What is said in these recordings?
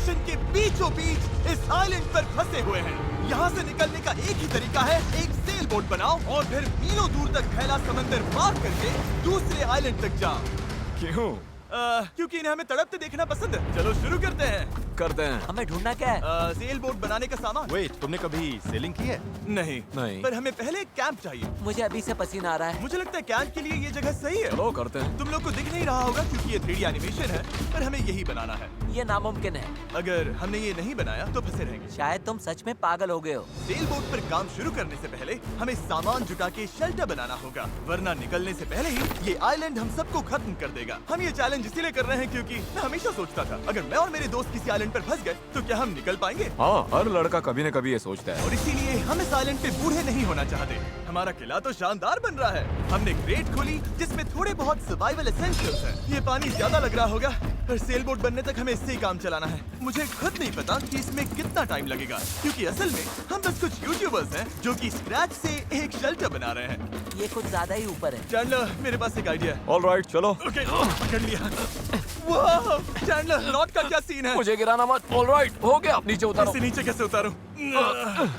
Ocean के बीचों बीच इस आइलैंड पर फंसे हुए हैं। यहाँ से निकलने का एक ही तरीका है, एक सेल बोट बनाओ और फिर मीलों दूर तक फैला समंदर पार करके दूसरे आइलैंड तक जाओ। क्यों? क्योंकि इन्हें हमें तड़पते देखना पसंद है। चलो शुरू करते हैं। करते हैं। हमें ढूंढना क्या है? सेल बोट बनाने का सामान। वेट, तुमने कभी सेलिंग की है? नहीं नहीं। पर हमें पहले एक कैंप चाहिए। मुझे अभी से पसीना आ रहा है। मुझे लगता है कैंप के लिए ये जगह सही है। चलो करते हैं। तुम लोग को दिख नहीं रहा होगा क्योंकि ये 3D एनिमेशन है, पर हमें यही बनाना है। ये नामुमकिन है। अगर हमने ये नहीं बनाया तो फंसे रहेंगे। शायद तुम सच में पागल हो गए हो। सेल बोट पर काम शुरू करने से पहले हमें सामान जुटा के शेल्टर बनाना होगा, वरना निकलने से पहले ही ये आइलैंड हम सबको खत्म कर देगा। हम ये चैलेंज इसीलिए कर रहे हैं क्योंकि मैं हमेशा सोचता था अगर मैं और मेरे दोस्त किसी आइलैंड पर फंस गए तो क्या हम निकल पाएंगे। हाँ, हर लड़का कभी न कभी ये सोचता है। और इसीलिए हम इस आइलैंड पे बूढ़े नहीं होना चाहते। हमारा किला तो शानदार बन रहा है। हमने क्रेट खोली जिसमें थोड़े बहुत सर्वाइवल एसेंशियल्स हैं। ये पानी ज्यादा लग रहा होगा, पर सेल बोट बनने तक हमें इससे ही काम चलाना है। मुझे खुद नहीं पता कि इसमें कितना टाइम लगेगा, क्योंकि असल में हम बस कुछ यूट्यूबर्स हैं जो कि स्क्रैच से एक शेल्टर बना रहे हैं। ये कुछ ज्यादा ही ऊपर है। चैंडलर, मेरे पास एक आइडिया है। ऑलराइट, चलो। ओके, पकड़ लिया। वाह, चैंडलर, नॉट का क्या सीन है? मुझे गिराना मत। ऑलराइट, हो गया, नीचे उतारो। इसे नीचे कैसे उतारूं?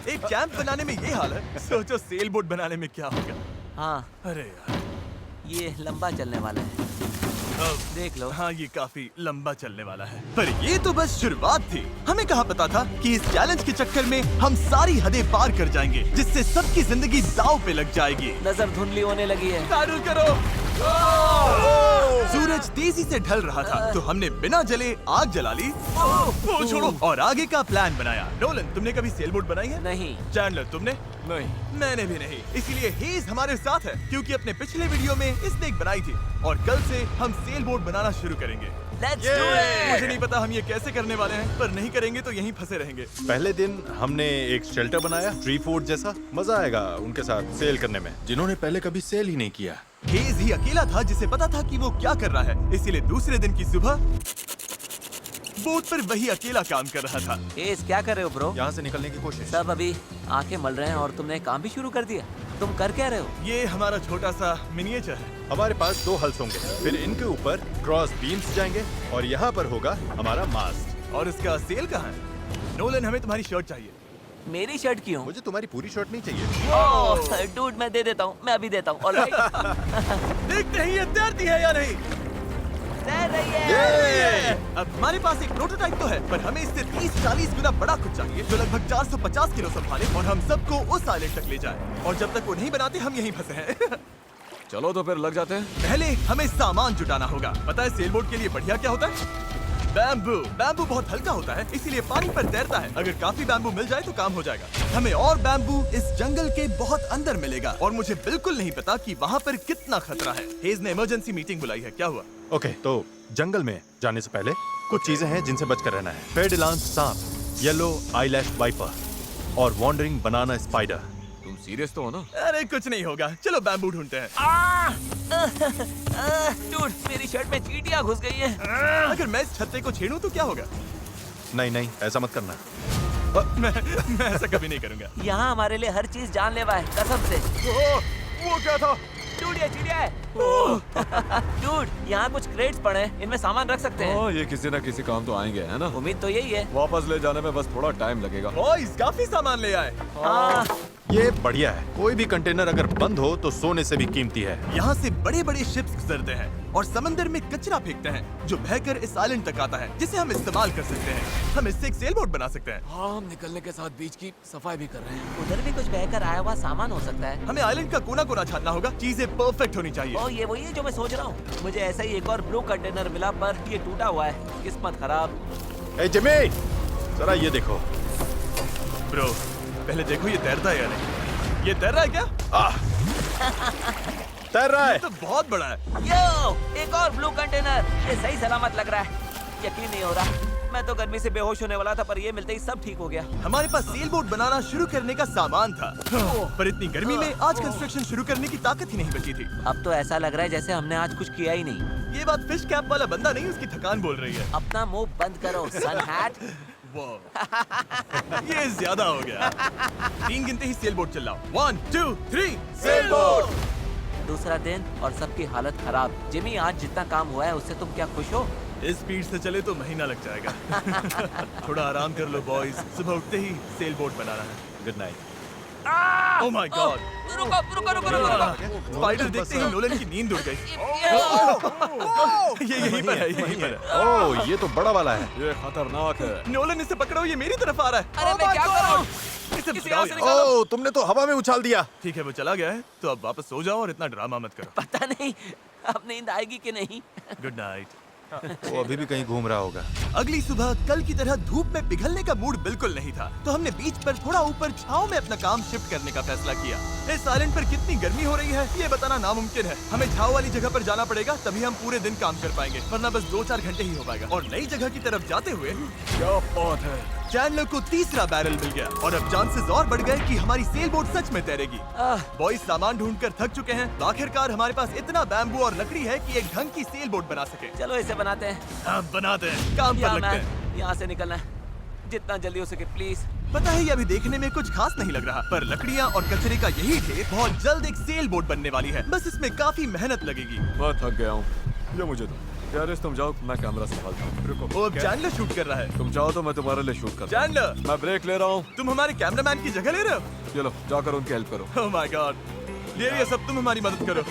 एक कैंप बनाने में ये हाल है, सोचो सेल बोट बनाने में क्या होगा। हाँ, अरे यार, ये लंबा चलने वाला है। देख लो। हाँ, ये काफी लंबा चलने वाला है। पर ये तो बस शुरुआत थी। हमें कहाँ पता था कि इस चैलेंज के चक्कर में हम सारी हदें पार कर जाएंगे, जिससे सबकी जिंदगी दांव पे लग जाएगी। नजर धुंधली होने लगी है। तारुल करो। सूरज तेजी से ढल रहा था, तो हमने बिना जले आग जला ली। ओ, छोड़ो। और आगे का प्लान बनाया। नोलन, तुमने कभी सेल बोट बनाई है? नहीं। चैंडलर, तुमने? नहीं। मैंने भी नहीं। इसीलिए हेज हमारे साथ है, क्योंकि अपने पिछले वीडियो में इसने एक बनाई थी और कल से हम सेल बोट बनाना शुरू करेंगे। Let's do it! मुझे नहीं पता हम ये कैसे करने वाले हैं, पर नहीं करेंगे तो यहीं फंसे रहेंगे। पहले दिन हमने एक शेल्टर बनाया, ट्री फोर्ट जैसा। मजा आएगा उनके साथ सेल करने में, जिन्होंने पहले कभी सेल ही नहीं किया। हेज ही अकेला था जिसे पता था कि वो क्या कर रहा है, इसीलिए दूसरे दिन की सुबह बोट पर वही अकेला काम कर रहा था। एस, क्या कर रहे हो ब्रो? यहाँ से निकलने की कोशिश। सब अभी आंखें मल रहे हैं और तुमने काम भी शुरू कर दिया। तुम कर क्या रहे हो? ये हमारा छोटा सा मिनिएचर है। हमारे पास 2 हल्स होंगे, फिर इनके ऊपर क्रॉस बीम्स जाएंगे और यहाँ पर होगा हमारा मास्ट। और उसका सेल कहाँ है? नोलन, हमें तुम्हारी शर्ट चाहिए। मेरी शर्ट क्यों? मुझे तुम्हारी पूरी शर्ट नहीं चाहिए। ओह, डूड, मैं दे देता हूँ। मैं अभी देता हूँ। ऑलराइट। देखते हैं ये तैरती है या नहीं। तैर रही है। अब हमारे पास एक प्रोटोटाइप तो है, पर हमें इससे 30-40 गुना बड़ा कुछ चाहिए जो लगभग 450 किलो संभाले और हम सबको उस आइलैंड तक ले जाए। और जब तक वो नहीं बनाते हम यहीं फंसे हैं। चलो तो फिर लग जाते हैं। पहले हमें सामान जुटाना होगा। पता है सेल बोट के लिए बढ़िया क्या होता है? बैम्बू। बैम्बू बहुत हल्का होता है, इसीलिए पानी पर तैरता है। अगर काफी बैम्बू मिल जाए तो काम हो जाएगा। हमें और बैम्बू इस जंगल के बहुत अंदर मिलेगा और मुझे बिल्कुल नहीं पता कि वहाँ पर कितना खतरा है। हेज ने इमरजेंसी मीटिंग बुलाई है। क्या हुआ? ओके, तो जंगल में जाने से पहले कुछ चीजें हैं जिनसे बचकर रहना है। फेडिलांस सांप, येलो आईलैश वाइपर और वॉन्डरिंग बनाना स्पाइडर। तुम सीरियस तो हो ना? अरे कुछ नहीं होगा, चलो बैम्बू ढूंढते हैं। डूड, मेरी शर्ट में चींटियां घुस गई हैं। अगर मैं इस छत्ते को छेड़ूं तो क्या होगा? नहीं नहीं, ऐसा मत करना। मैं ऐसा कभी नहीं करूंगा। यहाँ हमारे लिए हर चीज जानलेवा है, कसम से। वो क्या था? डूड, ये चिड़िया है। डूड, यहाँ कुछ क्रेट्स पड़े हैं, इनमें सामान रख सकते हैं। हाँ, ये किसी ना किसी काम तो आएंगे, है ना? उम्मीद तो यही है। वापस ले जाने में बस थोड़ा टाइम लगेगा। बॉयज, काफी सामान ले आए। हाँ, ये बढ़िया है। कोई भी कंटेनर अगर बंद हो तो सोने से भी कीमती है। यहाँ से बड़े बड़े शिप्स गुजरते हैं और समंदर में कचरा फेंकते हैं जो बहकर इस आइलैंड तक आता है, जिसे हम इस्तेमाल कर सकते हैं। हम इससे एक सेल बोट बना सकते हैं। हाँ, हम निकलने के साथ बीच की सफाई भी कर रहे हैं। उधर भी कुछ बहकर आया हुआ सामान हो सकता है। हमें आइलैंड का कोना कोना छानना होगा, चीजें परफेक्ट होनी चाहिए। ओ, ये वही है जो मैं सोच रहा हूँ। मुझे ऐसा ही एक और ब्लू कंटेनर मिला, पर ये टूटा हुआ है। किस्मत खराब। ए जिमी, जरा ये देखो। ब्रो, पहले देखो ये तैरता है या नहीं। ये तैर रहा है क्या? तैर रहा है। तो बहुत बड़ा है। यो, एक और ब्लू कंटेनर। ये सही सलामत लग रहा है। यकीन नहीं हो रहा। मैं तो गर्मी से बेहोश होने वाला था, पर ये मिलते ही सब ठीक हो गया। हमारे पास सेल बोट बनाना शुरू करने का सामान था, पर इतनी गर्मी में आज कंस्ट्रक्शन शुरू करने की ताकत ही नहीं बची थी। अब तो ऐसा लग रहा है जैसे हमने आज कुछ किया ही नहीं। ये बात फिश कैप वाला बंदा नहीं, उसकी थकान बोल रही है। अपना मुंह बंद करो, सन हैट। ये ज्यादा हो गया। 3 गिनते ही सेल बोट चलाओ। 1 2 3 सेल बोट। दूसरा दिन और सबकी हालत खराब। जिमी, आज जितना काम हुआ है उससे तुम क्या खुश हो? इस स्पीड से चले तो महीना लग जाएगा। थोड़ा आराम कर लो बॉयज, सुबह उठते ही सेल बोट बनाना है। Good night. Oh my God, रुको रुको रुको रुको स्पाइडर देखते ही नोलन की नींद उड़ गई। ये यहीं पर है, यहीं पर है। ओह, ये तो बड़ा वाला है। ये खतरनाक है। नोलन इसे पकड़ो, ये मेरी तरफ आ रहा है। अरे मैं क्या करूं? इसे किसी भगाओ यहाँ से यार। निकालो। ओह, तुमने तो हवा में उछाल दिया। ठीक है, वो चला गया है, तो अब वापस सो जाओ और इतना ड्रामा मत करो। पता नहीं अब नींद आएगी कि नहीं। Good night. वो अभी भी कहीं घूम रहा होगा। अगली सुबह कल की तरह धूप में पिघलने का मूड बिल्कुल नहीं था, तो हमने बीच पर थोड़ा ऊपर छांव में अपना काम शिफ्ट करने का फैसला किया। इस आइलैंड पर कितनी गर्मी हो रही है ये बताना नामुमकिन है। हमें छांव वाली जगह पर जाना पड़ेगा, तभी हम पूरे दिन काम कर पाएंगे, वरना बस 2-4 घंटे ही हो पाएगा। और नई जगह की तरफ जाते हुए क्या बात है। चैंडलर को तीसरा बैरल मिल गया और अब चांसेस और बढ़ गए कि हमारी सेल बोट सच में तैरेगी। बॉयज सामान ढूंढकर थक चुके हैं, तो आखिरकार हमारे पास इतना बैम्बू और लकड़ी है कि एक ढंग की सेल बोट बना सके। चलो इसे बनाते हैं। हाँ, बनाते हैं, काम पर लगते हैं। यहाँ से निकलना है जितना जल्दी हो सके प्लीज। पता है ये अभी देखने में कुछ खास नहीं लग रहा, पर लकड़ियाँ और कचरे का यही ढेर बहुत जल्द एक सेल बोट बनने वाली है। बस इसमें काफी मेहनत लगेगी। मैं थक गया हूँ, ये मुझे दो। गैरेज तुम जाओ, मैं कैमरा संभालता हूँ। रुको, वो अब चैंडलर शूट कर रहा है। तुम चाहो तो मैं तुम्हारे लिए शूट करता हूँ। चैंडलर, मैं ब्रेक ले रहा हूँ। तुम हमारे कैमरामैन की जगह ले रहे हो? चलो जाकर उनकी हेल्प करो। ओह माय गॉड, ये सब तुम हमारी मदद करो।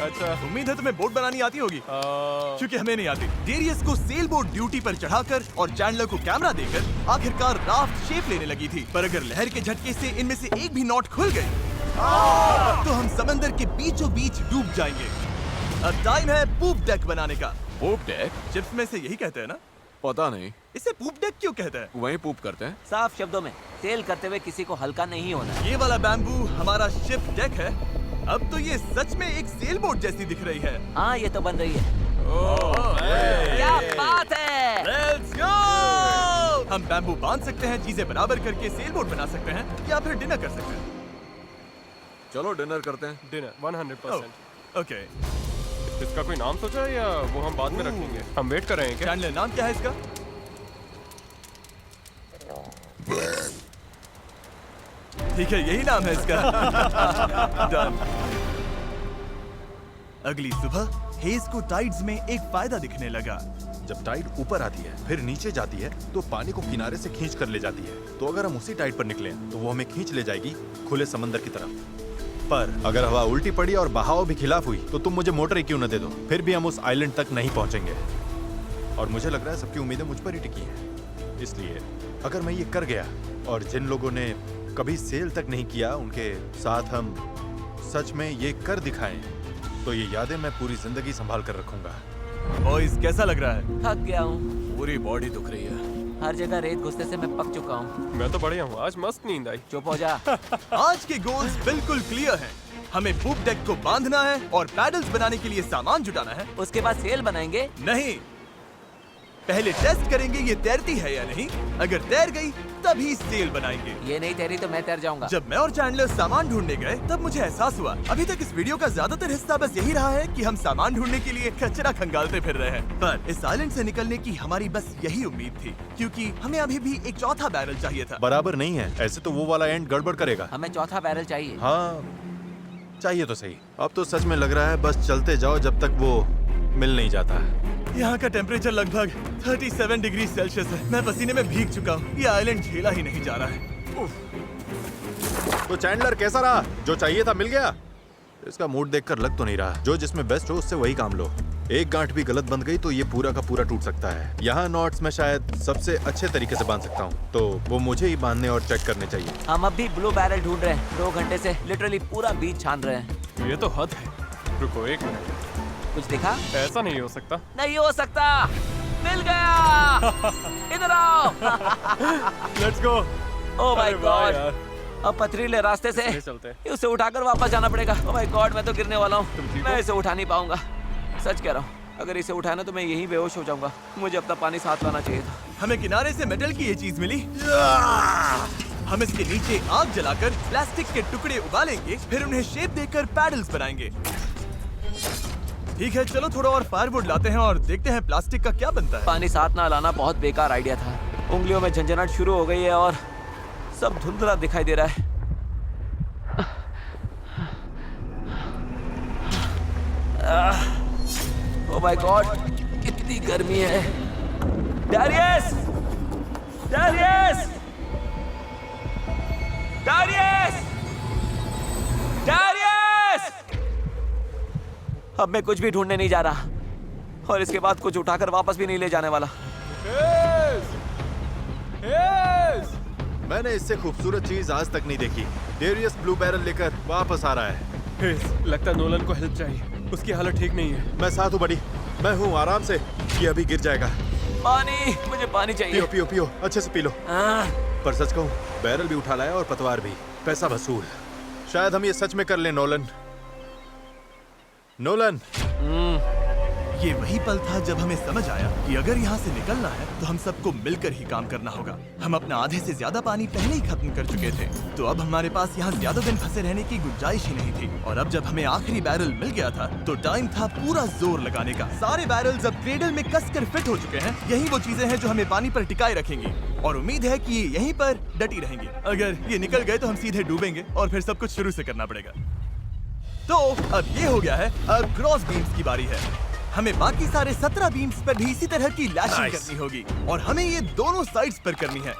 अच्छा उम्मीद है तुम्हें बोट बनानी आती होगी, क्योंकि हमें नहीं आती। डेरियस को सेल बोट ड्यूटी पर चढ़ाकर और चैंडलर को कैमरा देकर आखिरकार राफ्ट शेप लेने लगी थी, पर अगर लहर के झटके से इनमें से एक भी नॉट खुल गई तो हम समंदर के बीचों बीच डूब जाएंगे। अब टाइम है पूप डेक बनाने का। पूप डेक? चिप्स में से यही कहते हैं ना? पता नहीं, इसे पूप डेक क्यों कहते हैं? वहीं पूप करते हैं। साफ शब्दों में सेल करते हुए किसी को हल्का नहीं होना। ये वाला बैम्बू हमारा शिप डेक है। अब तो ये सच में एक सेल बोट जैसी दिख रही है। हाँ ये तो बन रही है। क्या बात है। Let's go! हम बैम्बू बांध सकते हैं, चीजें बराबर करके सेल बोट बना सकते हैं, या फिर डिनर कर सकते हैं। चलो डिनर करते हैं। डिनर 100%। ओके, इसका कोई नाम सोचा है या वो हम बाद में रखेंगे? हम वेट कर रहे हैं क्या? चैंडलर नाम क्या है इसका? ठीक है, यही नाम है इसका। Done. अगली सुबह हेज को टाइड्स में एक फायदा दिखने लगा। जब टाइड ऊपर आती है फिर नीचे जाती है तो पानी को किनारे से खींच कर ले जाती है। तो अगर हम उसी टाइड पर निकले तो वो हमें खींच ले जाएगी खुले समंदर की तरफ। पर अगर हवा उल्टी पड़ी और बहाव भी खिलाफ हुई तो तुम मुझे मोटर ही क्यों न दे दो, फिर भी हम उस आइलैंड तक नहीं पहुंचेंगे। और मुझे लग रहा है सबकी उम्मीदें मुझ पर ही टिकी हैं। इसलिए अगर मैं ये कर गया और जिन लोगों ने कभी सेल तक नहीं किया उनके साथ हम सच में ये कर दिखाएं, तो ये यादें मैं पूरी जिंदगी संभाल कर रखूंगा। बॉयज कैसा लग रहा है? थक गया हूँ, पूरी बॉडी दुख रही है। हर जगह रेत घुसने से मैं पक चुका हूँ। मैं तो बढ़िया हूँ, आज मस्त नींद आई। चुप हो जा। आज के गोल्स बिल्कुल क्लियर हैं। हमें पूप डेक को बांधना है और पैडल्स बनाने के लिए सामान जुटाना है। उसके बाद सेल बनाएंगे। नहीं, पहले टेस्ट करेंगे ये तैरती है या नहीं। अगर तैर गई तभी सेल बनाएंगे। ये नहीं तैरी तो मैं तैर जाऊंगा। जब मैं और चैंडलर सामान ढूंढने गए तब मुझे एहसास हुआ अभी तक इस वीडियो का ज्यादातर हिस्सा बस यही रहा है कि हम सामान ढूंढने के लिए कचरा खंगालते फिर रहे हैं। पर इस आइलैंड से निकलने की हमारी बस यही उम्मीद थी, क्योंकि हमें अभी भी एक चौथा बैरल चाहिए था। बराबर नहीं है, ऐसे तो वो वाला एंड गड़बड़ करेगा। हमें चौथा बैरल चाहिए। हाँ चाहिए तो सही। अब तो सच में लग रहा है बस चलते जाओ जब तक वो मिल नहीं जाता। यहाँ का टेम्परेचर लगभग 37 डिग्री सेल्सियस है। मैं पसीने में भीग चुका हूँ। ये आइलैंड झेला ही नहीं जा रहा है। तो चैंडलर कैसा रहा? जो चाहिए था मिल गया? इसका मूड देखकर लग तो नहीं रहा। जो जिसमें बेस्ट हो उससे वही काम लो। एक गांठ भी गलत बंध गई तो ये पूरा का पूरा टूट सकता है। यहाँ नॉट्स में शायद सबसे अच्छे तरीके से बांध सकता हूँ, तो वो मुझे ही बांधने और चेक करने चाहिए। हम अब भी ब्लू बैरल ढूंढ रहे हैं। 2 घंटे से लिटरली पूरा बीच छान रहे हैं। ये तो हद है। रुको 1 मिनट, कुछ दिखा? ऐसा नहीं हो सकता। नहीं हो सकता। मिल गया। इधर आओ। Let's go. ओह माय अरे वाह गॉड। यार। अब पथरीले रास्ते से इसमें चलते हैं। उसे उठाकर वापस जाना पड़ेगा। ओह माय गॉड, मैं तो गिरने वाला तुम हूँ। ठीक मैं हो? इसे उठा नहीं पाऊंगा। सच कह रहा हूँ, अगर इसे उठाना तो मैं यहीं बेहोश हो जाऊंगा। मुझे अपना पानी साथ लाना चाहिए था। हमें किनारे से मेटल की ये चीज मिली। हम इसके नीचे आग जलाकर प्लास्टिक के टुकड़े उबालेंगे, फिर उन्हें शेप देकर पैडल्स बनाएंगे। ठीक है, चलो थोड़ा और फायरवुड लाते हैं और देखते हैं प्लास्टिक का क्या बनता है। पानी साथ ना लाना बहुत बेकार आइडिया था। उंगलियों में झंझनाहट शुरू हो गई है और सब धुंधला दिखाई दे रहा है। ओह माय गॉड, कितनी कितनी गर्मी है। डैरियस! डैरियस! डैरियस! डैरियस! अब मैं कुछ भी ढूंढने नहीं जा रहा और इसके बाद कुछ उठाकर वापस भी नहीं ले जाने वाला। मैंने इससे खूबसूरत चीज आज तक नहीं देखी। डेरियस ब्लू बैरल लेकर वापस आ रहा है। लगता है नोलन को हेल्प चाहिए, उसकी हालत ठीक नहीं है। मैं साथ हूँ बड़ी, मैं हूँ, आराम से। ये अभी गिर जाएगा। पानी, मुझे पानी चाहिए। पियो पियो पियो, अच्छे से पी लो। आह, पर सच कहूँ, बैरल भी उठा लाया और पतवार भी। पैसा वसूल। शायद हम ये सच में कर लें नोलन। नोलन, ये वही पल था जब हमें समझ आया कि अगर यहाँ से निकलना है तो हम सबको मिलकर ही काम करना होगा। हम अपना आधे से ज्यादा पानी पहले ही खत्म कर चुके थे, तो अब हमारे पास यहाँ ज्यादा दिन फंसे रहने की गुंजाइश ही नहीं थी। और अब जब हमें आखिरी बैरल मिल गया था तो टाइम था पूरा जोर लगाने का। सारे बैरल्स अब क्रेडल में कसकर फिट हो चुके हैं। यही वो चीजें हैं जो हमें पानी पर टिकाए रखेंगी और उम्मीद है कि ये यहीं पर डटी रहेंगी। अगर ये निकल गए तो हम सीधे डूबेंगे और फिर सब कुछ शुरू से करना पड़ेगा। तो अब ये हो गया है, अब क्रॉस बीम्स की बारी है। हमें बाकी सारे 17 बीम्स पर भी इसी तरह की लैशिंग करनी होगी और हमें ये दोनों साइड्स पर करनी है।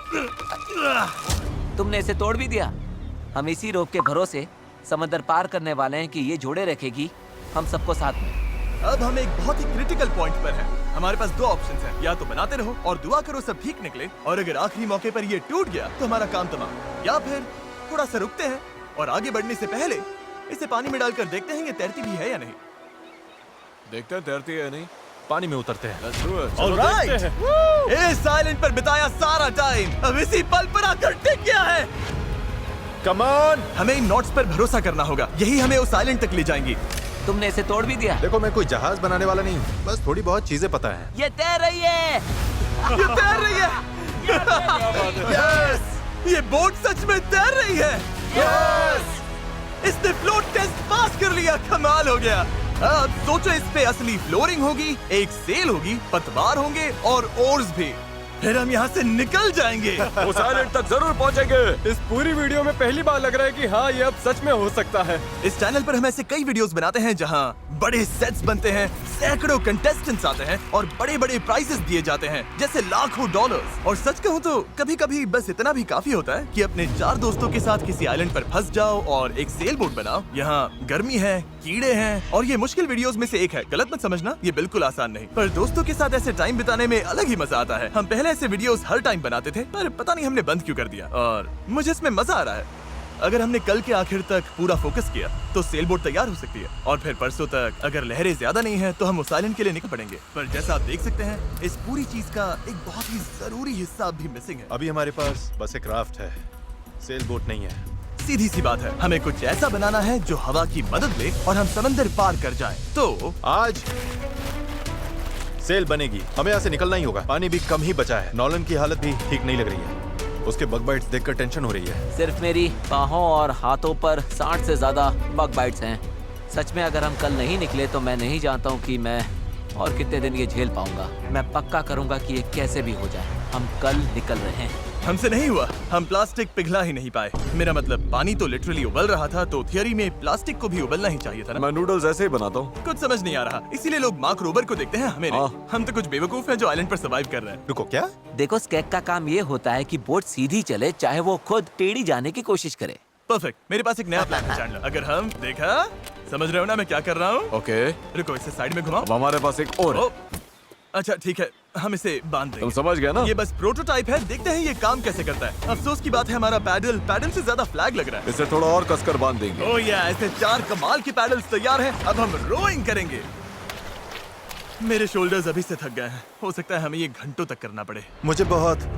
तुमने इसे तोड़ भी दिया। हम इसी रोप के भरोसे समंदर पार करने वाले हैं कि ये जोड़े रखेगी हम सबको साथ में। अब हम एक बहुत ही क्रिटिकल पॉइंट पर हैं। हमारे पास दो ऑप्शंस हैं, या तो बनाते रहो और दुआ करो सब ठीक निकले, और अगर आखिरी मौके पर ये टूट गया तो हमारा काम तमाम। या फिर थोड़ा सा रुकते हैं और आगे बढ़ने से पहले इसे पानी में डालकर देखते हैं ये तैरती भी है या नहीं। देखते हैं तैरती है या नहीं। पानी में उतरते हैं। Let's do it. चलो ऑलराइट, देखते हैं। इस आइलैंड पर बिताया सारा टाइम अब इसी पल पर आकर टिक गया है। Come on. हमें इन नोट्स पर भरोसा करना होगा, यही हमें उस आइलैंड तक ले जाएंगी। तुमने इसे तोड़ भी दिया। देखो, मैं कोई जहाज बनाने वाला नहीं हूँ, बस थोड़ी बहुत चीजें पता है। ये तैर रही है। ये तैर रही है। यस, ये बोट सच में तैर रही है। यस, इसने फ्लोट टेस्ट पास कर लिया। कमाल हो गया। अब सोचो, इस पे असली फ्लोरिंग होगी, एक सेल होगी, पतवार होंगे और ओर्स भी। फिर हम यहाँ से निकल जाएंगे। उस आइलैंड तक जरूर पहुंचेंगे। इस पूरी वीडियो में पहली बार लग रहा है कि हाँ, ये अब सच में हो सकता है। इस चैनल पर हम ऐसे कई वीडियोस बनाते हैं जहां बड़े सेट्स बनते हैं, सैकड़ों कंटेस्टेंट्स आते हैं और बड़े बड़े प्राइजेस दिए जाते हैं, जैसे लाखों डॉलर्स। और सच कहूं तो कभी कभी बस इतना भी काफी होता है कि अपने 4 दोस्तों के साथ किसी आइलैंड पर फंस जाओ और एक सेल बोट बनाओ। यहाँ गर्मी है, कीड़े हैं और ये मुश्किल वीडियोस में से एक है। गलत मत समझना, ये बिल्कुल आसान नहीं, पर दोस्तों के साथ ऐसे टाइम बिताने में अलग ही मजा आता है। हम पहले ऐसे वीडियोस हर टाइम बनाते थे, पर पता नहीं हमने बंद क्यों कर दिया, और मुझे इसमें मजा आ रहा है। अगर हमने कल के आखिर तक पूरा फोकस किया तो सेल बोट तैयार हो सकती है, और फिर परसों तक अगर लहरें ज्यादा नहीं है तो हम उस आइलैंड के लिए निकल पड़ेंगे। पर जैसा आप देख सकते हैं, इस पूरी चीज का एक बहुत ही जरूरी हिस्सा भी मिसिंग है। अभी हमारे पास बस एक राफ्ट है, सेल बोट नहीं है। सीधी सी बात है, हमें कुछ ऐसा बनाना है जो हवा की मदद ले और हम समंदर पार कर जाएं। तो आज सेल बनेगी, हमें यहाँ से निकलना ही होगा। पानी भी कम ही बचा है। नॉलन की हालत भी ठीक नहीं लग रही है, उसके बग बाइट्स देखकर टेंशन हो रही है। सिर्फ मेरी बाहों और हाथों पर 60 से ज्यादा बग बाइट्स हैं। सच में अगर हम कल नहीं निकले तो मैं नहीं जानता हूँ कि मैं और कितने दिन ये झेल पाऊंगा। मैं पक्का करूंगा कि ये कैसे भी हो जाए। हम कल निकल रहे हैं। हमसे नहीं हुआ, हम प्लास्टिक पिघला ही नहीं पाए। मेरा मतलब पानी तो लिटरली उबल रहा था, तो थियरी में प्लास्टिक को भी उबलना ही चाहिए था ना। मैं नूडल्स ऐसे ही बनाता हूँ। कुछ समझ नहीं आ रहा, इसीलिए लोग मार्क रोबर को देखते हैं, हमें नहीं। हम तो कुछ बेवकूफ हैं जो आइलैंड पर सर्वाइव कर रहे हैं। रुको, क्या? देखो, स्केक का काम ये होता है कि बोट सीधी चले, चाहे वो खुद टेढ़ी जाने की कोशिश करे। परफेक्ट, मेरे पास एक नया प्लान है चैंडलर। अगर हम देखा, समझ रहे हो ना मैं क्या कर रहा हूँ? ओके, रुको, इसे साइड में घुमाओ। अब हमारे पास एक और है। ओ, अच्छा ठीक है, हम इसे बांध तुम देंगे। समझ गए ना? ये बस प्रोटोटाइप है, देखते हैं ये काम कैसे करता है। अफसोस की बात है, हमारा पैडल से ज्यादा फ्लैग लग रहा है। इसे थोड़ा और कसकर बांध देंगे। ओह या, ऐसे 4 कमाल के पैडल्स तैयार हैं। अब हम रोइंग करेंगे। मेरे शोल्डर्स अभी से थक गए हैं, हो सकता है हमें ये घंटों तक करना पड़े। मुझे बहुत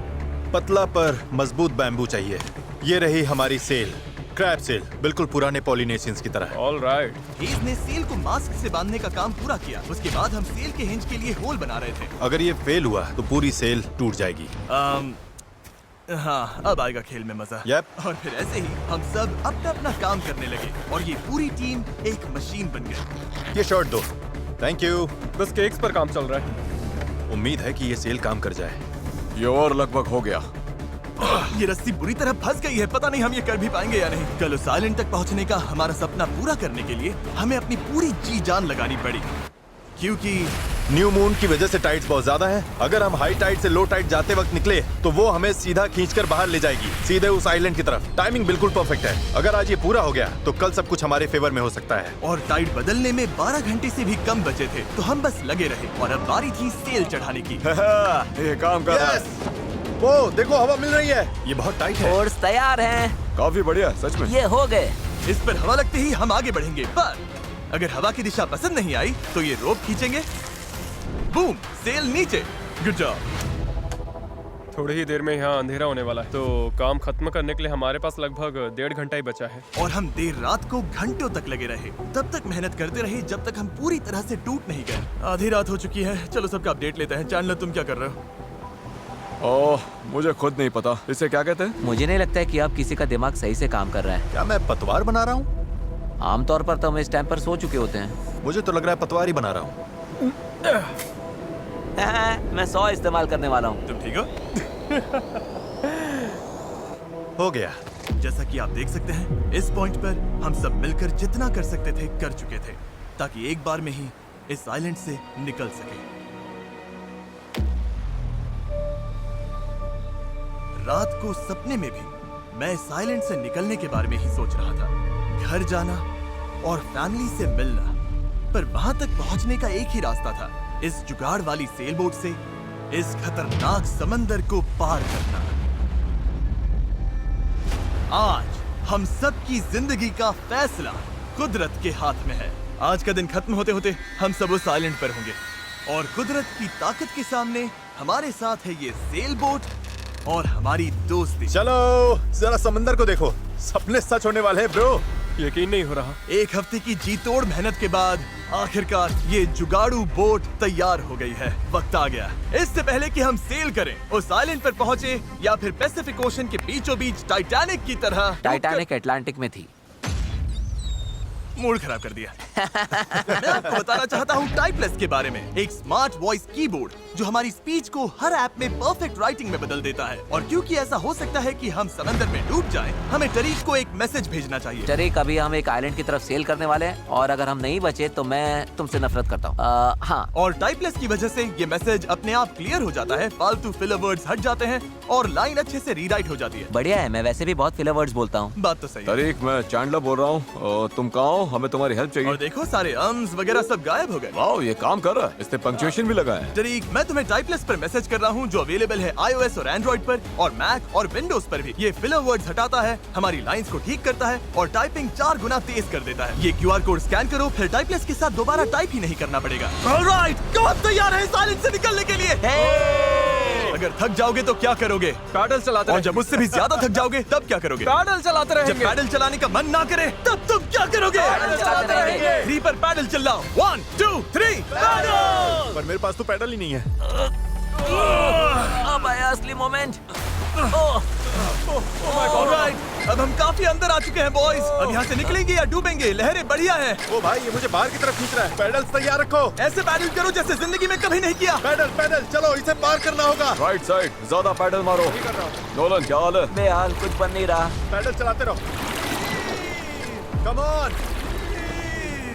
पतला पर मजबूत बैम्बू चाहिए। ये रही हमारी सेल, क्रैब सेल, बिल्कुल पुराने पॉलिनेशियंस की तरह। All right. हेज ने सेल को मास्क से बांधने का काम पूरा किया। उसके बाद हम सेल के हिंज के लिए होल बना रहे थे। अगर ये फेल हुआ तो पूरी सेल टूट जाएगी। हाँ, अब आएगा खेल में मजा। Yep. और फिर ऐसे ही हम सब अपना अपना काम करने लगे और ये पूरी टीम एक मशीन बन गई। ये शर्ट दो। Thank you. बस केक्स पर काम चल रहा है। उम्मीद है कि ये सेल काम कर जाए। ये और लगभग हो गया। ये रस्सी बुरी तरह फंस गई है, पता नहीं हम ये कर भी पाएंगे या नहीं। कल उस आइलैंड तक पहुंचने का हमारा सपना पूरा करने के लिए हमें अपनी पूरी जी जान लगानी पड़ी, क्योंकि न्यू मून की वजह से टाइड्स बहुत ज्यादा हैं। अगर हम हाई टाइड से लो टाइड जाते वक्त निकले तो वो हमें सीधा खींचकर बाहर ले जाएगी, सीधे उस आइलैंड की तरफ। टाइमिंग बिल्कुल परफेक्ट है। अगर आज ये पूरा हो गया तो कल सब कुछ हमारे फेवर में हो सकता है। और टाइड बदलने में 12 घंटे से भी कम बचे थे, तो हम बस लगे रहे और अब बारी थी सेल चढ़ाने की। ये काम कर रहा है। Yes! वो देखो, हवा मिल रही है। ये बहुत टाइट है। फोर्स तैयार हैं। काफी बढ़िया, सच में। ये हो गए। इस पर हवा लगते ही हम आगे बढ़ेंगे, पर अगर हवा की दिशा पसंद नहीं आई तो ये रोप खींचेंगे। बूम, सेल नीचे। Good job. थोड़ी ही देर में यहाँ अंधेरा होने वाला है, तो काम खत्म करने के लिए हमारे पास लगभग 1.5 घंटा ही बचा है। और हम देर रात को घंटों तक लगे रहे, तब तक मेहनत करते रहे जब तक हम पूरी तरह से टूट नहीं गए। आधी रात हो चुकी है, चलो सबका अपडेट लेते हैं। चैंडलर, तुम क्या कर रहे हो? ओह, मुझे खुद नहीं पता इसे क्या कहते हैं। मुझे नहीं लगता है कि अब किसी का दिमाग सही से काम कर रहा है। क्या मैं पतवार बना रहा हूँ? आमतौर पर तो हम इस टाइम पर सो चुके होते हैं। मुझे तो लग रहा है पतवार ही बना रहा हूँ। मैं 100 इस्तेमाल करने वाला हूँ। तुम ठीक हो? हो गया। जैसा कि आप देख सकते हैं, इस पॉइंट पर हम सब मिलकर जितना कर सकते थे कर चुके थे, ताकि एक बार में ही इस आइलैंड से निकल सके। रात को सपने में भी मैं इस आइलैंड से निकलने के बारे में ही सोच रहा था, घर जाना और फैमिली से मिलना। पर वहां तक पहुंचने का एक ही रास्ता था, इस जुगाड़ वाली सेल बोट से इस खतरनाक समंदर को पार करना। आज हम सब की जिंदगी का फैसला कुदरत के हाथ में है। आज का दिन खत्म होते होते हम सब उस आइलैंड पर होंगे, और कुदरत की ताकत के सामने हमारे साथ है ये सेल बोट और हमारी दोस्ती। चलो जरा समंदर को देखो, सपने सच होने वाले हैं ब्रो। यकीन नहीं हो रहा। एक हफ्ते की जी तोड़ मेहनत के बाद आखिरकार ये जुगाड़ू बोट तैयार हो गई है। वक्त आ गया, इससे पहले कि हम सेल करें, उस आइलैंड पर पहुंचे या फिर पैसिफिक ओशन के बीचों बीच टाइटैनिक की तरह। टाइटैनिक अटलांटिक में थी। मूड खराब कर दिया। मैं आपको बताना चाहता हूँ टाइपलेस के बारे में, एक स्मार्ट वॉइस कीबोर्ड जो हमारी स्पीच को हर ऐप में परफेक्ट राइटिंग में बदल देता है। और क्योंकि ऐसा हो सकता है कि हम समंदर में डूब जाएं, हमें टरीक को एक मैसेज भेजना चाहिए। टरीक, अभी हम एक आइलैंड की तरफ सेल करने वाले हैं, और अगर हम नहीं बचे तो मैं तुमसे नफरत करता हूँ। हाँ। और टाइपलेस की वजह से ये मैसेज अपने आप क्लियर हो जाता है, फालतू फिलर वर्ड्स हट जाते हैं और लाइन अच्छे से रीराइट हो जाती है। बढ़िया है, मैं वैसे भी बहुत फिलर वर्ड्स बोलता हूँ। बात तो सही है। तारीक, मैं चैंडलर बोल रहा हूँ। तुम कहाँ हो? हमें तुम्हारी हेल्प चाहिए। और देखो, सारे अम्स वगैरह सब गायब हो गए। वाओ, ये काम कर रहा है। इसने पंक्चुएशन भी लगा है। टरीक, मैं तुम्हें टाइपलेस पर मैसेज कर रहा हूँ जो अवेलेबल है iOS और एंड्रॉइड पर, और मैक और विंडोज पर भी। ये फिलर वर्ड्स हटाता है, हमारी लाइंस को ठीक करता है और टाइपिंग 4 गुना तेज कर देता है। ये QR कोड स्कैन करो, फिर टाइपलेस के साथ दोबारा टाइप ही नहीं करना पड़ेगा। ऑलराइट, कौन तैयार है इस आइलैंड से निकलने के लिए? अगर थक जाओगे तो क्या करोगे? पैडल चलाते और जब उससे भी ज्यादा थक जाओगे तब क्या करोगे? पैडल चलाते जब रहेंगे। पैडल चलाने का मन ना करे तब तुम क्या करोगे? पैडल चलाते रहेंगे। 3 पर पैडल चलाओ। 1 2 3 पैडल। पर मेरे पास तो पैडल ही नहीं है। अब आया असली मोमेंट। ऑलराइट, अब हम काफी अंदर आ चुके हैं बॉयज। अब यहाँ से निकलेंगे या डूबेंगे? लहरें बढ़िया हैं। ओ भाई, ये मुझे बाहर की तरफ खींच रहा है। पैडल तैयार रखो। ऐसे पैडल करो जैसे जिंदगी में कभी नहीं किया। पैडल पैडल चलो, इसे पार करना होगा। राइट साइड, ज्यादा पैडल मारो। नोलन, क्या हाल है? बेहाल, कुछ बन नहीं रहा। पैडल चलाते रहो। Come on,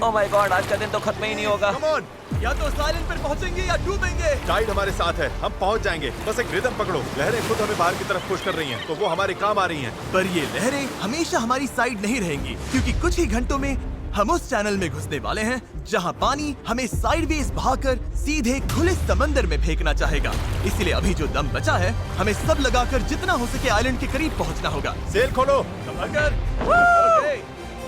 oh my God, आज का दिन तो खत्म ही नहीं होगा। Come on. या तो इस आइलैंड पर पहुंचेंगे या डूबेंगे। टाइड हमारे साथ है, हम पहुंच जाएंगे। बस एक रिदम पकड़ो। लहरें खुद हमें बाहर की तरफ पुश कर रही हैं, तो वो हमारे काम आ रही हैं। पर ये लहरें हमेशा हमारी साइड नहीं रहेंगी, क्योंकि कुछ ही घंटों में हम उस चैनल में घुसने वाले हैं जहां पानी हमें साइडवेज बहाकर सीधे खुले समंदर में फेंकना चाहेगा। इसलिए अभी जो दम बचा है, हमें सब लगाकर जितना हो सके आइलैंड के करीब पहुंचना होगा। सेल खोलो। अगर ओके,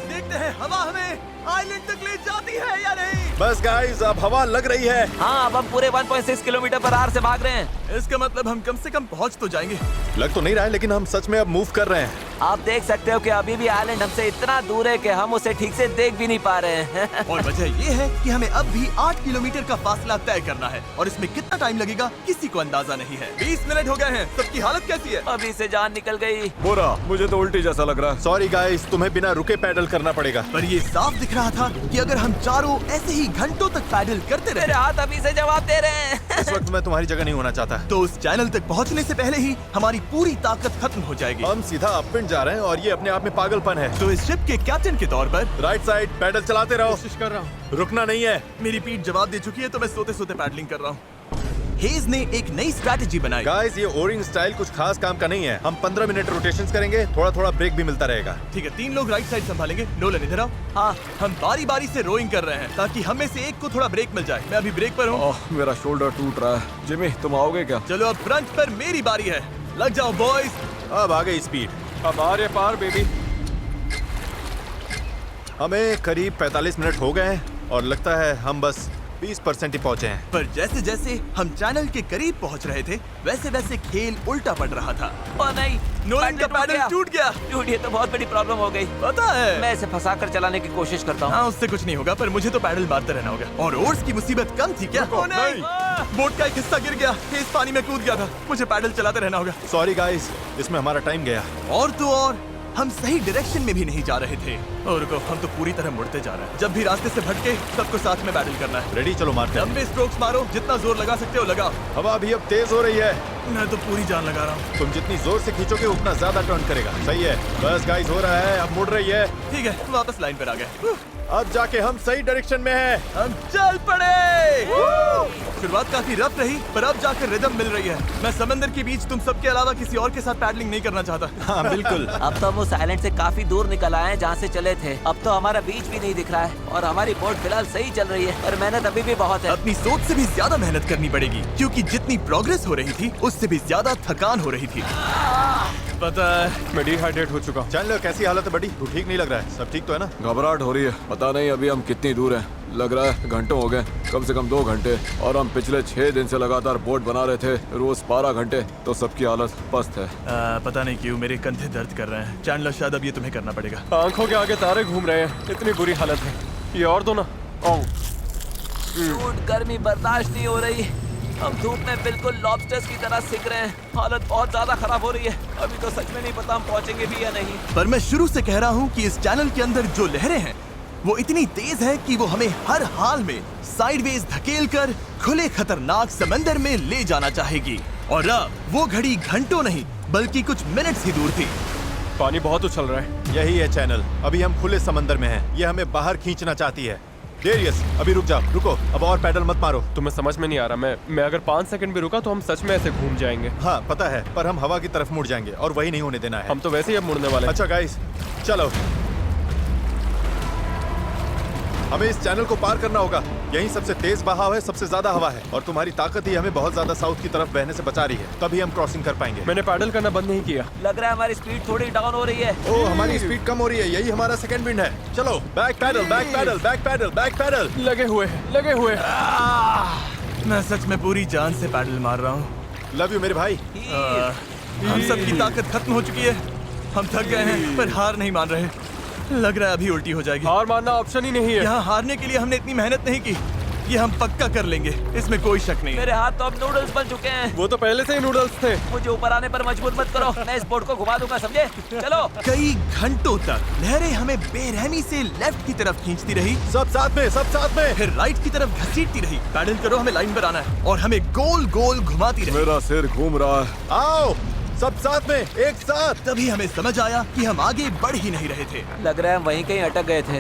देखते हैं हवा हमें आइलैंड तक ले जाती है या नहीं। बस गाइस, अब हवा लग रही है। हाँ, अब हम पूरे 1.6 किलोमीटर पर आवर से भाग रहे हैं। इसका मतलब हम कम से कम पहुंच तो जाएंगे। लग तो नहीं रहा है, लेकिन हम सच में अब मूव कर रहे हैं। आप देख सकते हो कि अभी भी आइलैंड हमसे इतना दूर है कि हम उसे ठीक से देख भी नहीं पा रहे हैं। और वजह ये है कि हमें अब भी 8 किलोमीटर का फासला तय करना है, और इसमें कितना टाइम लगेगा किसी को अंदाजा नहीं है। 20 मिनट हो गए हैं। सबकी हालत कैसी है? अभी से जान निकल गई। बुरा, मुझे तो उल्टी जैसा लग रहा है। सॉरी गाइस, तुम्हें बिना रुके पैडल करना पड़ेगा। पर ये साफ दिखाई रहा था कि अगर हम चारों ऐसे ही घंटों तक पैडल करते मेरे रहे हाथ अभी से जवाब दे रहे हैं। इस वक्त मैं तुम्हारी जगह नहीं होना चाहता। तो उस चैनल तक पहुंचने से पहले ही हमारी पूरी ताकत खत्म हो जाएगी। हम सीधा अपविंड जा रहे हैं और ये अपने आप में पागलपन है। तो इस शिप के कैप्टन के तौर पर राइट साइड पैडल चलाते रहो, कोशिश कर रहा हूँ। रुकना नहीं है। मेरी पीठ जवाब दे चुकी है, तो मैं सोते सोते पैडलिंग कर रहा हूँ। हेज ने एक नई स्ट्रैटेजी बनाई। गाइस, ये ओरिंग स्टाइल कुछ खास काम का नहीं है। हम 15 मिनट रोटेशंस करेंगे, थोड़ा थोड़ा ब्रेक भी मिलता रहेगा। ठीक है, 3 लोग राइट साइड संभालेंगे। नोलन इधर आओ। हाँ, हम बारी बारी से रोइंग कर रहे हैं ताकि हम में से एक को थोड़ा ब्रेक मिल जाए। मैं अभी ब्रेक पर हूँ। मेरा शोल्डर टूट रहा है। जिमी, तुम आओगे क्या? चलो अब फ्रंट पर मेरी बारी है। लग जाओ बॉयज। अब आ गई स्पीड। हमारे पार बेबी। हमें करीब 45 मिनट हो गए हैं और लगता है हम बस 20% ही पहुंचे हैं। पर जैसे जैसे हम चैनल के करीब पहुंच रहे थे, वैसे वैसे खेल उल्टा पड़ रहा था। ओ नहीं, नोलन का पैडल टूट गया। टूट, ये तो बहुत बड़ी प्रॉब्लम हो गई। पता है, मैं इसे फंसा कर चलाने की कोशिश करता हूँ। हाँ, उससे कुछ नहीं होगा, पर मुझे तो पैडल मारते रहना होगा। और ओर्स की मुसीबत कम थी क्या? ओ नहीं, बोट का एक हिस्सा गिर गया। इस पानी में कूद गया था। मुझे पैडल चलाते रहना होगा। सॉरी गाइस, इसमें हमारा टाइम गया। और तो और हम सही डायरेक्शन में भी नहीं जा रहे थे। और रुको, हम तो पूरी तरह मुड़ते जा रहे हैं। जब भी रास्ते से भटके, सबको साथ में पैडल करना है। रेडी, चलो मारते हैं। लंबे स्ट्रोक्स मारो, जितना जोर लगा सकते हो लगाओ। हवा भी अब तेज हो रही है। मैं तो पूरी जान लगा रहा हूँ। तुम जितनी जोर से खींचोगे उतना ज्यादा टर्न करेगा। सही है, बस गाइस हो रहा है, अब मुड़ रही है। ठीक है, वापस लाइन पर आ गए। अब जाके हम सही डायरेक्शन में हैं। हम चल पड़े। शुरुआत काफी रफ रही, पर अब जाकर रिदम मिल रही है। मैं समंदर के बीच तुम सबके अलावा किसी और के साथ पैडलिंग नहीं करना चाहता। हाँ बिल्कुल। अब तो हम उस आइलैंड से काफी दूर निकल आए हैं जहाँ से चले थे। अब तो हमारा बीच भी नहीं दिख रहा है और हमारी बोट फिलहाल सही चल रही है, पर मेहनत अभी भी बहुत है। अपनी सोच से भी ज्यादा मेहनत करनी पड़ेगी, क्योंकि जितनी प्रोग्रेस हो रही थी उससे भी ज्यादा थकान हो रही थी। पता है, मैं डिहाइड्रेट हो चुका हूँ। चैनलर, कैसी हालत है बड़ी? तू ठीक नहीं लग रहा है। सब ठीक तो है ना? घबराहट हो रही है। पता नहीं अभी हम कितनी दूर हैं। लग रहा है घंटों हो गए, कम से कम 2 घंटे। और हम पिछले 6 दिन से लगातार बोट बना रहे थे, रोज 12 घंटे। तो सबकी हालत पस्त है। पता नहीं क्यों मेरे कंधे दर्द कर रहे हैं। चैंडलर, शायद अब ये तुम्हें करना पड़ेगा। आंखों के आगे तारे घूम रहे हैं। इतनी बुरी हालत है। ये और दो ना। शूट, गर्मी बर्दाश्त नहीं हो रही। हम धूप में बिल्कुल लॉबस्टर्स की तरह सिक रहे हैं। हालत बहुत ज्यादा खराब हो रही है। अभी तो सच में नहीं पता हम पहुंचेंगे भी या नहीं। पर मैं शुरू से कह रहा हूँ कि इस चैनल के अंदर जो लहरें हैं वो इतनी तेज है कि वो हमें हर हाल में साइडवेज धकेल कर खुले खतरनाक समंदर में ले जाना चाहेगी। और अब वो घड़ी घंटों नहीं बल्कि कुछ मिनट्स ही दूर थी। पानी बहुत उछल रहा है। यही है चैनल। अभी हम खुले समंदर में हैं। ये हमें बाहर खींचना चाहती है। डेरियस, अभी रुक जाओ। रुको, अब और पैडल मत मारो। तुम्हें समझ में नहीं आ रहा। मैं अगर 5 सेकंड भी रुका तो हम सच में ऐसे घूम जाएंगे। हाँ पता है, पर हम हवा की तरफ मुड़ जाएंगे और वही नहीं होने देना है। हम तो वैसे ही अब मुड़ने वाले हैं। अच्छा गाइस, चलो। हमें इस चैनल को पार करना होगा। यही सबसे तेज बहाव है, सबसे ज्यादा हवा है और तुम्हारी ताकत ही हमें बहुत ज्यादा साउथ की तरफ बहने से बचा रही है। तभी हम क्रॉसिंग कर पाएंगे। मैंने पैडल करना बंद नहीं किया। लग रहा है हमारी स्पीड थोड़ी डाउन हो रही है। ओ, हमारी स्पीड कम हो रही है। यही हमारा सेकंड विंड है। चलो, back paddle, back paddle, back paddle, back paddle. लगे हुए हैं, लगे हुए हैं। मैं सच में पूरी जान से पैडल मार रहा हूँ। लव यू मेरे भाई। हम सबकी ताकत खत्म हो चुकी है। हम थक गए हैं, पर हार नहीं मान रहे। लग रहा है अभी उल्टी हो जाएगी। हार मानना ऑप्शन ही नहीं है। यहाँ हारने के लिए हमने इतनी मेहनत नहीं की। ये हम पक्का कर लेंगे, इसमें कोई शक नहीं है। मेरे हाथ तो अब नूडल्स बन चुके हैं। वो तो पहले से ही नूडल्स थे। मुझे ऊपर आने पर मजबूर मत करो। मैं इस बोट को घुमा दूंगा, समझे? चलो। कई घंटों तक लहरें हमें बेरहमी से लेफ्ट की तरफ खींचती रही, सब साथ में, सब साथ में। फिर राइट की तरफ घसीटती रही। पैडल करो, हमें लाइन पर आना है और हमें गोल गोल घुमाती रही। मेरा सिर घूम रहा है। आओ सब साथ में, एक साथ। तभी हमें समझ आया कि हम आगे बढ़ ही नहीं रहे थे। लग रहा है हम वहीं कहीं अटक गए थे।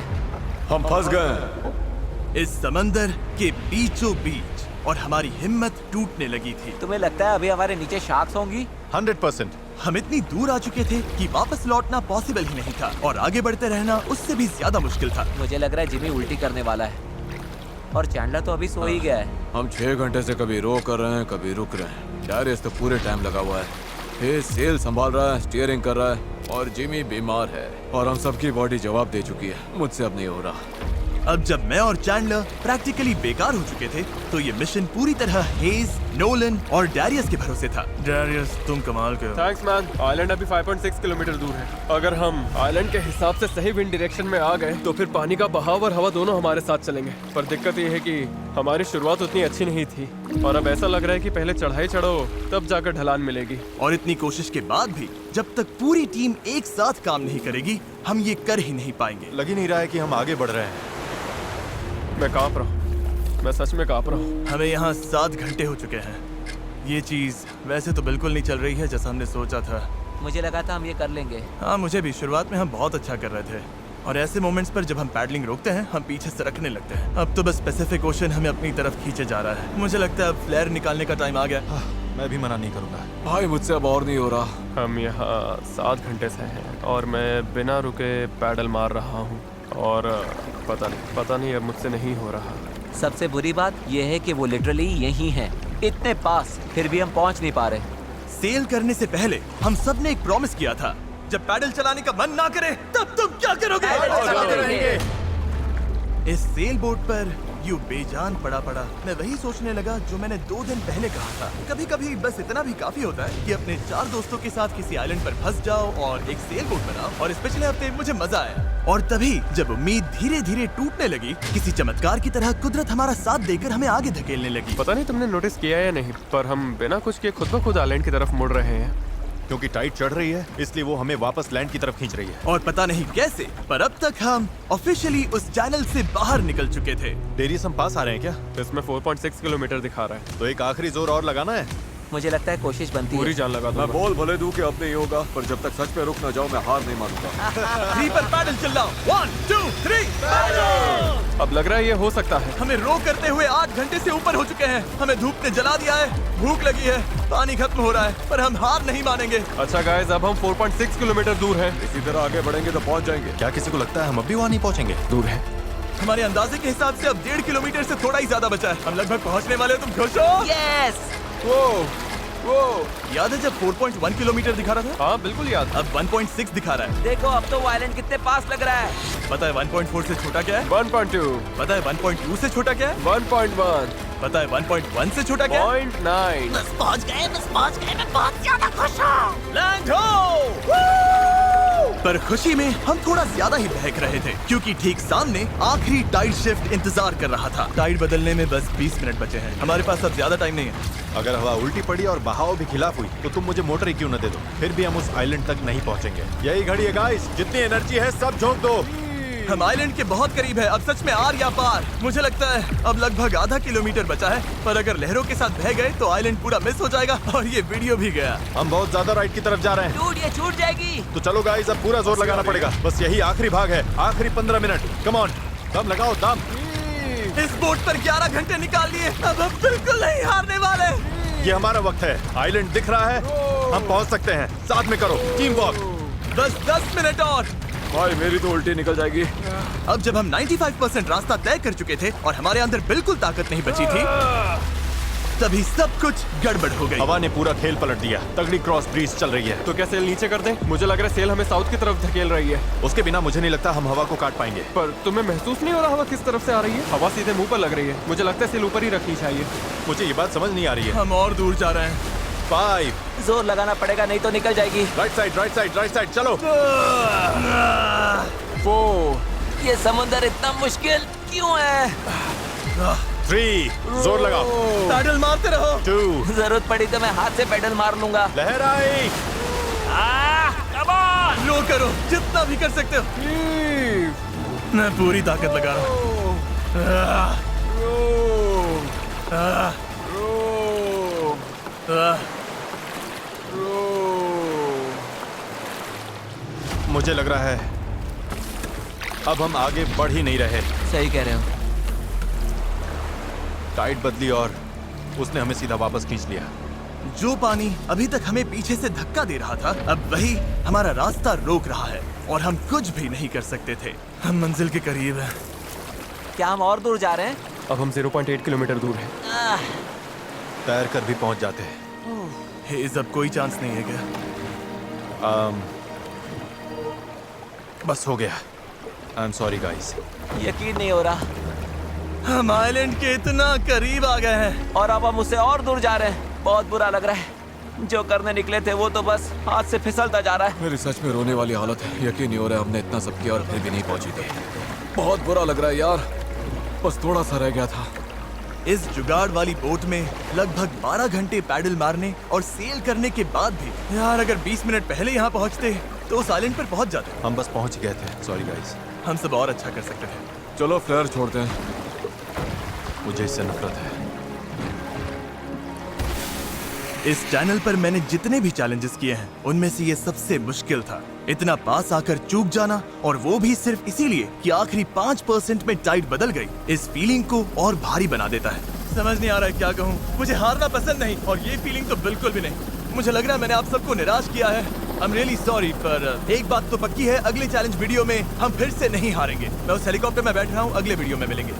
हम फंस गए इस समंदर के बीचों बीच और हमारी हिम्मत टूटने लगी थी। तुम्हें लगता है अभी हमारे नीचे शार्क्स होंगी? 100%। हम इतनी दूर आ चुके थे कि वापस लौटना पॉसिबल ही नहीं था और आगे बढ़ते रहना उससे भी ज्यादा मुश्किल था। मुझे लग रहा है जिमी उल्टी करने वाला है और चैंडलर तो अभी सो ही गया है। हम 6 घंटे से कभी रो कर रहे हैं, कभी रुक रहे हैं। डैरियस तो पूरे टाइम लगा हुआ है। हे सेल संभाल रहा है, स्टीयरिंग कर रहा है और जिमी बीमार है और हम सबकी बॉडी जवाब दे चुकी है। मुझसे अब नहीं हो रहा। अब जब मैं और चैंडलर प्रैक्टिकली बेकार हो चुके थे तो ये मिशन पूरी तरह हेज, नोलन और डैरियस के भरोसे था। डैरियस, तुम कमाल के हो। Thanks man. आइलैंड अभी 5.6 किलोमीटर दूर है। अगर हम आइलैंड के हिसाब से सही विंड डायरेक्शन में आ गए तो फिर पानी का बहाव और हवा दोनों हमारे साथ चलेंगे। पर दिक्कत ये है कि हमारी शुरुआत उतनी अच्छी नहीं थी और अब ऐसा लग रहा है कि पहले चढ़ाई चढ़ो तब जाकर ढलान मिलेगी। और इतनी कोशिश के बाद भी जब तक पूरी टीम एक साथ काम नहीं करेगी हम ये कर ही नहीं पाएंगे। लग ही नहीं रहा है कि हम आगे बढ़ रहे हैं। मैं कांप रहा हूँ, मैं सच में कांप रहा हूँ। हमें यहाँ 7 घंटे हो चुके हैं। ये चीज वैसे तो बिल्कुल नहीं चल रही है जैसा हमने सोचा था। मुझे लगा था हम ये कर लेंगे। हाँ, मुझे भी। शुरुआत में हम बहुत अच्छा कर रहे थे और ऐसे मोमेंट्स पर जब हम पैडलिंग रोकते हैं हम पीछे सरकने लगते हैं। अब तो बस पैसिफिक ओशन हमें अपनी तरफ खींचे जा रहा है। मुझे लगता है अब फ्लेयर निकालने का टाइम आ गया। मैं भी मना नहीं करूंगा। भाई मुझसे अब और नहीं हो रहा। हम यहाँ 7 घंटे से हैं और मैं बिना रुके पैडल मार रहा हूँ और पता नहीं अब मुझसे नहीं हो रहा। सबसे बुरी बात यह है कि वो लिटरली यहीं है, इतने पास, फिर भी हम पहुंच नहीं पा रहे। सेल करने से पहले हम सब ने एक प्रॉमिस किया था, जब पैडल चलाने का मन ना करे तब तुम क्या करोगे? चलाते रहेंगे। इस सेल बोट पर यूं बेजान पड़ा मैं वही सोचने लगा जो मैंने 2 दिन पहले कहा था। कभी कभी बस इतना भी काफी होता है कि अपने 4 दोस्तों के साथ किसी आइलैंड पर फंस जाओ और एक सेल बोट बनाओ। और इस पिछले हफ्ते मुझे मजा आया। और तभी जब उम्मीद धीरे धीरे टूटने लगी, किसी चमत्कार की तरह कुदरत हमारा साथ देकर हमें आगे धकेलने लगी। पता नहीं तुमने नोटिस किया या नहीं, पर हम बिना कुछ किए खुद ब खुद आइलैंड की तरफ मुड़ रहे हैं। क्योंकि टाइड चढ़ रही है इसलिए वो हमें वापस लैंड की तरफ खींच रही है। और पता नहीं कैसे, पर अब तक हम ऑफिशियली उस चैनल से बाहर निकल चुके थे। डेरियस हम पास आ रहे हैं क्या? इसमें 4.6 किलोमीटर दिखा रहा है। तो एक आखिरी जोर और लगाना है। मुझे लगता है कोशिश बनती पूरी है। जान लगा मैं दूंगा। बोल भले दूं कि अब नहीं होगा, पर जब तक सच पे रुक ना जाओ मैं हार नहीं मानूंगा। 3 पर पैडल चलाओ। 1 2 3 अब लग रहा है ये हो सकता है। हमें रो करते हुए 8 घंटे से ऊपर हो चुके हैं। हमें धूप ने जला दिया है, भूख लगी है, पानी खत्म हो रहा है, पर हम हार नहीं मानेंगे। अच्छा गाइस, अब हम 4.6 किलोमीटर दूर हैं। इसी तरह आगे बढ़ेंगे तो पहुंच जाएंगे। क्या किसी को लगता है हम अभी वहाँ नहीं पहुँचेंगे? दूर है। हमारे अंदाजे के हिसाब से अब 1.5 किलोमीटर से थोड़ा ही ज्यादा बचा है। हम लगभग पहुंचने वाले हो। तुम खुश हो? यस। वो याद है जब 4.1 किलोमीटर दिखा रहा था? हाँ बिल्कुल याद। अब 1.6 दिखा रहा है। देखो अब तो वो आइलैंड कितने पास लग रहा है। पता है 1.4 से छोटा क्या है? 1.2, पता है 1.2 से छोटा क्या है? 1.1, पता है 1.1 से छोटा क्या है? 0.9। बस पहुंच गए, मैं बहुत ज्यादा खुश हूँ। लैंड हो! पर खुशी में हम थोड़ा ज्यादा ही बहक रहे थे क्योंकि ठीक सामने आखिरी टाइड शिफ्ट इंतजार कर रहा था। टाइड बदलने में बस 20 मिनट बचे हैं। हमारे पास अब ज्यादा टाइम नहीं है। अगर हवा उल्टी पड़ी और बहाव भी खिलाफ हुई तो तुम मुझे मोटर ही क्यों न दे दो, फिर भी हम उस आइलैंड तक नहीं पहुंचेंगे। यही घड़ी है गाइस, जितनी एनर्जी है सब झोंक दो। हम आइलैंड के बहुत करीब है। अब सच में आर या पार। मुझे लगता है अब लगभग आधा किलोमीटर बचा है, पर अगर लहरों के साथ बह गए तो आइलैंड पूरा मिस हो जाएगा और ये वीडियो भी गया। हम बहुत ज्यादा राइट की तरफ जा रहे हैं। डूड, ये छूट जाएगी। तो चलो गाइस, अब पूरा जोर लगाना पड़ेगा। बस यही आखिरी भाग है, आखिरी 15 मिनट। कम ऑन, दम लगाओ दम। इस बोट पर 11 घंटे निकाल लिए। अब हम बिल्कुल नहीं हारने वाले। ये हमारा वक्त है। आइलैंड दिख रहा है, हम पहुंच सकते हैं। साथ में करो, टीम वर्क। बस 10 मिनट और। भाई मेरी तो उल्टी निकल जाएगी। अब जब हम 95% रास्ता तय कर चुके थे और हमारे अंदर बिल्कुल ताकत नहीं बची थी, तभी सब कुछ गड़बड़ हो गई। हवा ने पूरा खेल पलट दिया। तगड़ी क्रॉस ब्रीज चल रही है। तो क्या सेल नीचे कर दें? मुझे लग रहा है सेल हमें साउथ की तरफ धकेल रही है। उसके बिना मुझे नहीं लगता हम हवा को काट पाएंगे। पर तुम्हें महसूस नहीं हो रहा हवा किस तरफ से आ रही है? हवा सीधे मुंह पर लग रही है। मुझे लगता है सेल ऊपर ही रखनी चाहिए। मुझे ये बात समझ नहीं आ रही है। हम और दूर जा रहे हैं। 5 जोर लगाना पड़ेगा नहीं तो निकल जाएगी। Right side, right side, right side, चलो। 4, ये समुंदर इतना मुश्किल क्यों है? 3, जोर लगाओ। पैडल मारते रहो। 2, जरूरत पड़ी तो मैं हाथ से पेडल मार लूंगा। लहर आई। Come on. लो करो जितना भी कर सकते हो। मैं पूरी ताकत लगा रहा हूँ। मुझे लग रहा है अब हम आगे बढ़ ही नहीं रहे। सही कह रहे हो। टाइड बदली और उसने हमें सीधा वापस खींच लिया। जो पानी अभी तक हमें पीछे से धक्का दे रहा था, अब वही हमारा रास्ता रोक रहा है और हम कुछ भी नहीं कर सकते थे। हम मंजिल के करीब हैं। क्या हम और दूर जा रहे हैं? अब हम 0.8 किलोमीटर दूर हैं। तैर कर भी पहुंच जाते हैं। हेज, अब कोई चांस नहीं है क्या? बस हो गया। I am sorry guys. यकीन नहीं हो रहा। हम आइलैंड के इतना करीब आ गए हैं। और अब हम उससे और दूर जा रहे हैं। बहुत बुरा लग रहा है। जो करने निकले थे वो तो बस हाथ से फिसलता जा रहा है। मेरी सच में रोने वाली हालत है। यकीन नहीं हो रहा है हमने इतना सब किया और फिर भी नहीं पहुंची थी। बहुत बुरा लग रहा है यार। बस थोड़ा सा रह गया था। इस जुगाड़ वाली बोट में लगभग 12 घंटे पैडल मारने और सेल करने के बाद भी यार अगर 20 मिनट पहले यहाँ पहुँचते तो उस आइलैंड पर पहुँच जाते। हम बस पहुंच गए थे। Sorry guys. हम सब और अच्छा कर सकते थे। चलो फ्लेयर छोड़ते हैं। मुझे इससे नफरत है। इस चैनल पर मैंने जितने भी चैलेंजेस किए हैं उनमें से ये सबसे मुश्किल था। इतना पास आकर चूक जाना, और वो भी सिर्फ इसीलिए कि आखिरी 5% में टाइड बदल गई, इस फीलिंग को और भारी बना देता है। समझ नहीं आ रहा है क्या कहूँ। मुझे हारना पसंद नहीं और ये फीलिंग तो बिल्कुल भी नहीं। मुझे लग रहा है मैंने आप सबको निराश किया है। आई एम रियली सॉरी, पर एक बात तो पक्की है, अगले चैलेंज वीडियो में हम फिर से नहीं हारेंगे। मैं उस हेलीकॉप्टर में बैठ रहा हूँ, अगले वीडियो में मिलेंगे।